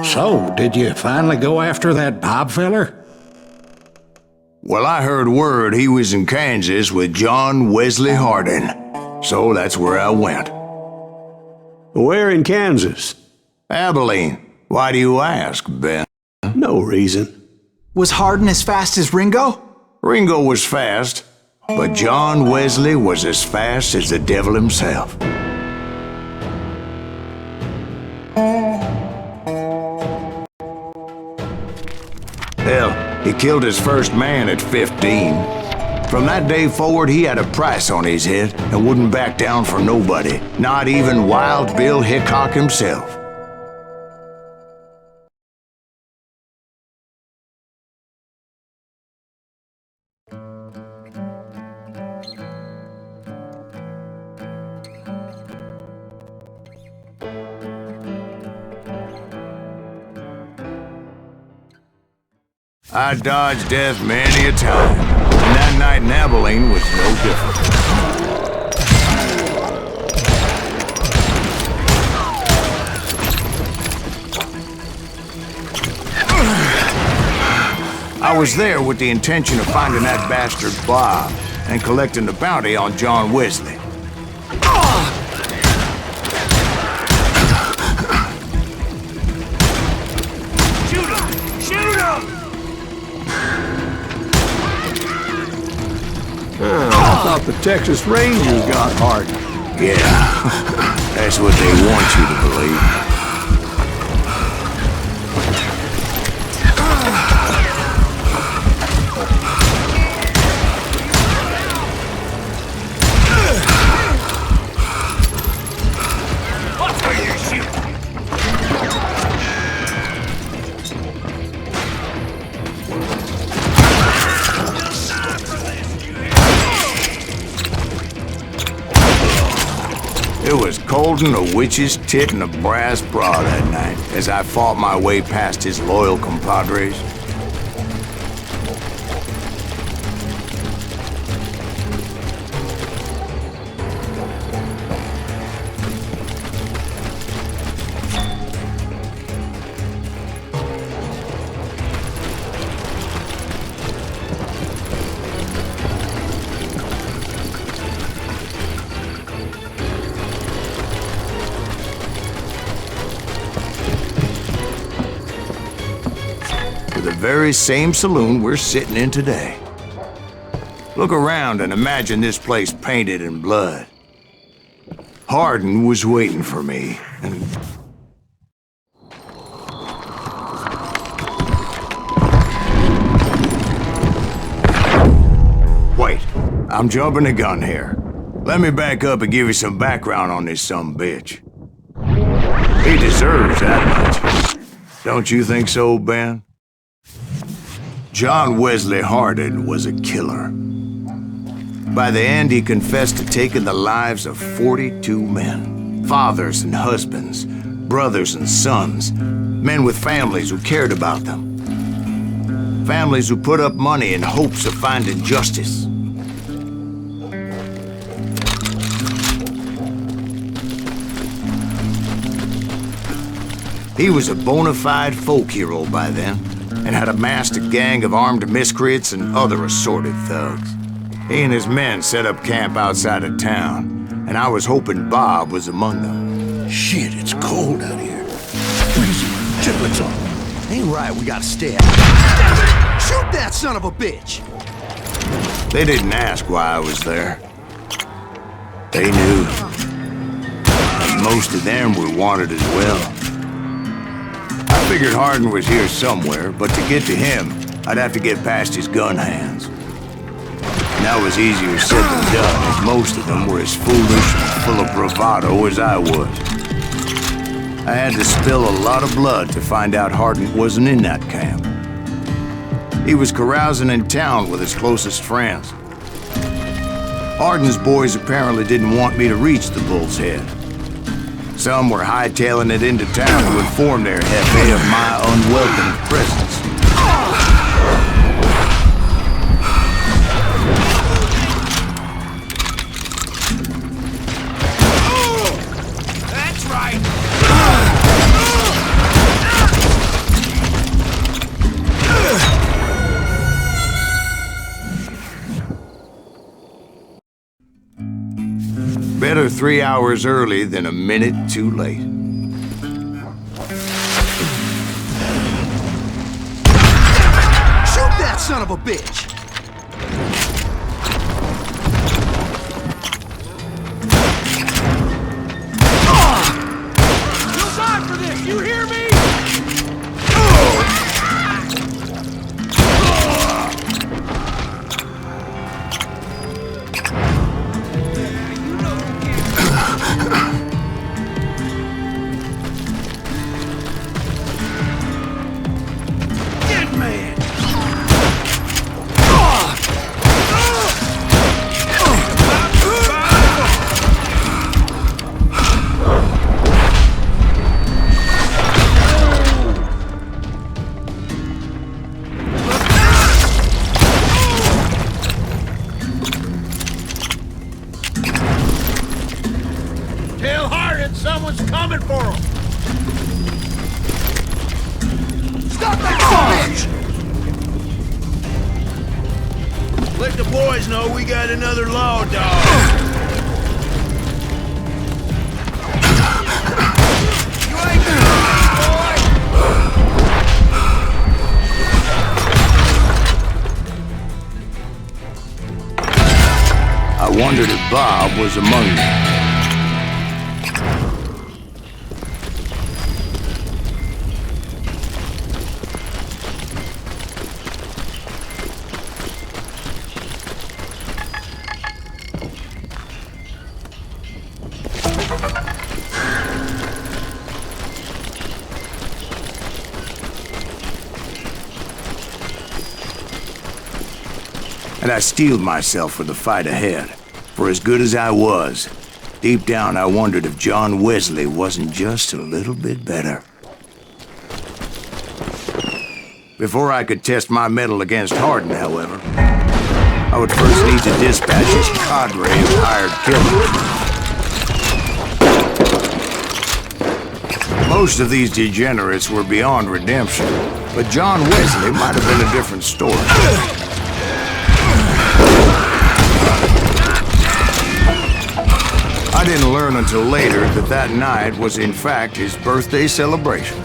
So, did you finally go after that Bob feller? Well, I heard word he was in Kansas with John Wesley Hardin, so that's where I went. Where in Kansas? Abilene. Why do you ask, Ben? No reason. Was Hardin as fast as Ringo? Ringo was fast, but John Wesley was as fast as the devil himself. Hell, he killed his first man at 15. From that day forward, he had a price on his head and wouldn't back down for nobody, not even Wild Bill Hickok himself. I dodged death many a time, and that night in Abilene was no different. I was there with the intention of finding that bastard Bob and collecting the bounty on John Wesley. I thought the Texas Rangers got Hardin. Yeah, that's what they want you to believe. It was cold in a witch's tit and a brass bra that night as I fought my way past his loyal compadres. The very same saloon we're sitting in today. Look around and imagine this place painted in blood. Hardin was waiting for me, and... Wait, I'm jumping the gun here. Let me back up and give you some background on this sumbitch. He deserves that much. Don't you think so, Ben? John Wesley Hardin was a killer. By the end, he confessed to taking the lives of 42 men. Fathers and husbands, brothers and sons, men with families who cared about them. Families who put up money in hopes of finding justice. He was a bona fide folk hero by then, and had amassed a gang of armed miscreants and other assorted thugs. He and his men set up camp outside of town, and I was hoping Bob was among them. Shit, it's cold out here. Freezing. Triplets on. Ain't right, we gotta stay out. Shoot that son of a bitch! They didn't ask why I was there. They knew. And most of them were wanted as well. I figured Hardin was here somewhere, but to get to him, I'd have to get past his gun hands. And that was easier said than done, as most of them were as foolish and full of bravado as I was. I had to spill a lot of blood to find out Hardin wasn't in that camp. He was carousing in town with his closest friends. Hardin's boys apparently didn't want me to reach the Bull's Head. Some were hightailing it into town to inform their hefe of my unwelcome presence. That's right! another 3 hours early than a minute too late. Shoot that son of a bitch! No time for this, you hear me? Someone's coming for him! Stop that bitch! Let the boys know we got another law dog. You ain't boy! I wondered if Bob was among them. And I steeled myself for the fight ahead. For as good as I was, deep down I wondered if John Wesley wasn't just a little bit better. Before I could test my mettle against Hardin, however, I would first need to dispatch his cadre of hired killers. Most of these degenerates were beyond redemption, but John Wesley might have been a different story. I didn't learn until later that that night was in fact his birthday celebration.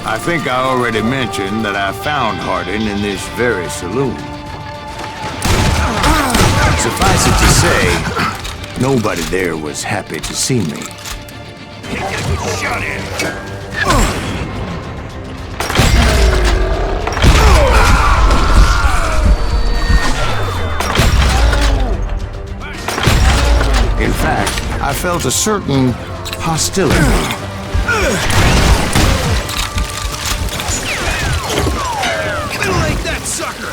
I think I already mentioned that I found Hardin in this very saloon. Suffice it to say, nobody there was happy to see me. Get a good shot in. In fact, I felt a certain hostility. Middle-ate that sucker!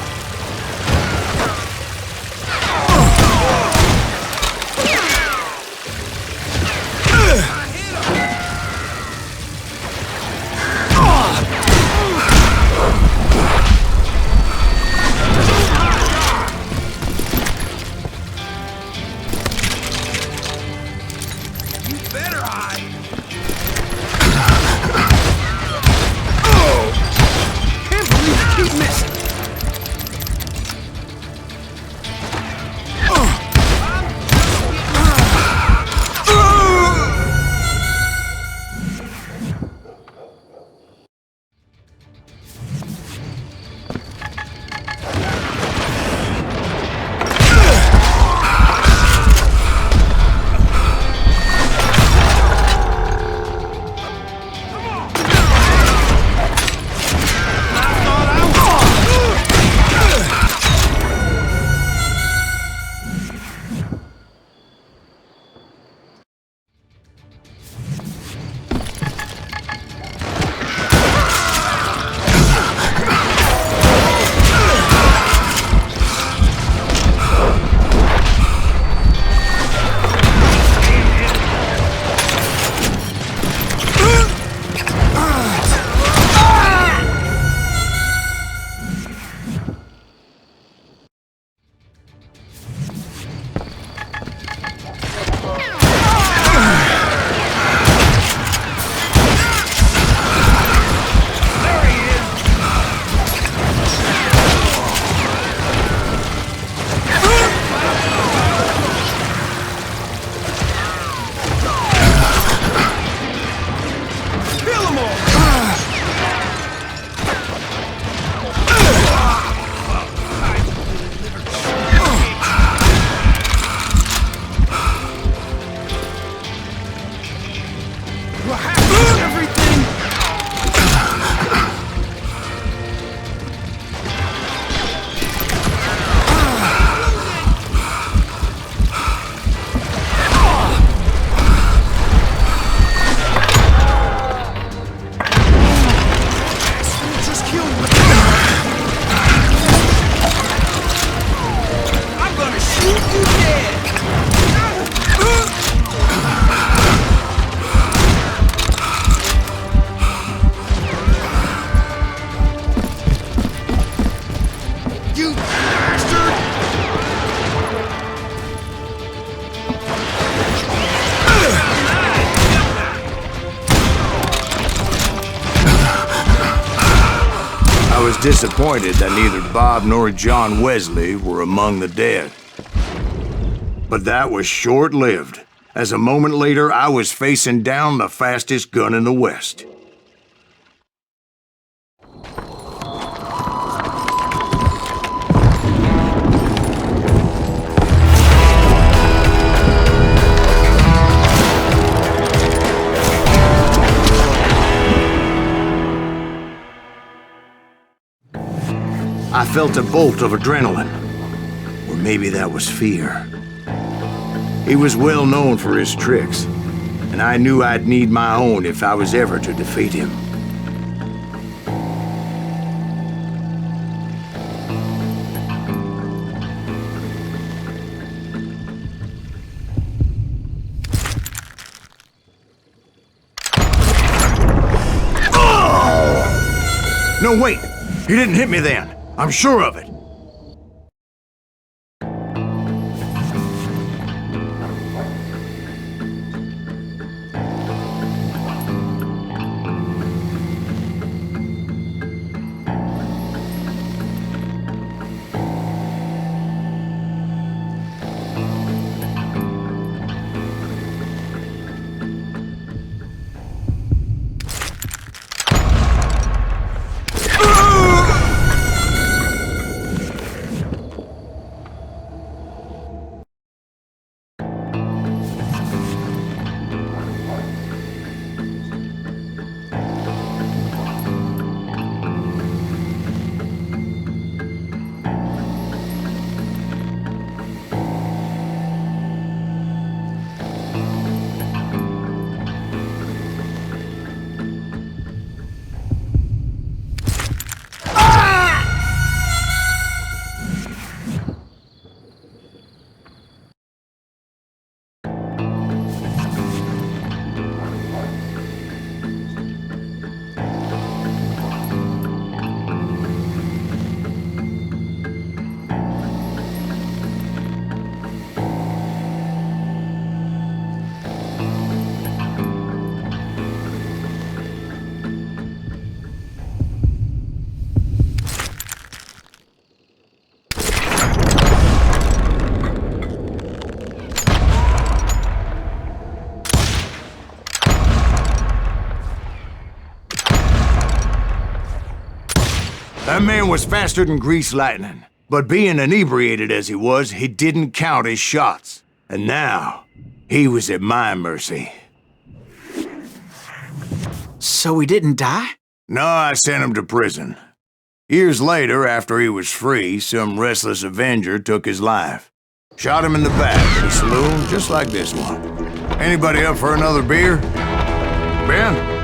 disappointed that neither Bob nor John Wesley were among the dead. But that was short-lived, as a moment later I was facing down the fastest gun in the West. I felt a bolt of adrenaline, or maybe that was fear. He was well known for his tricks, and I knew I'd need my own if I was ever to defeat him. No, wait! He didn't hit me then. I'm sure of it. That man was faster than greased lightning. But being inebriated as he was, he didn't count his shots. And now, he was at my mercy. So he didn't die? No, I sent him to prison. Years later, after he was free, some restless avenger took his life. Shot him in the back in a saloon just like this one. Anybody up for another beer? Ben?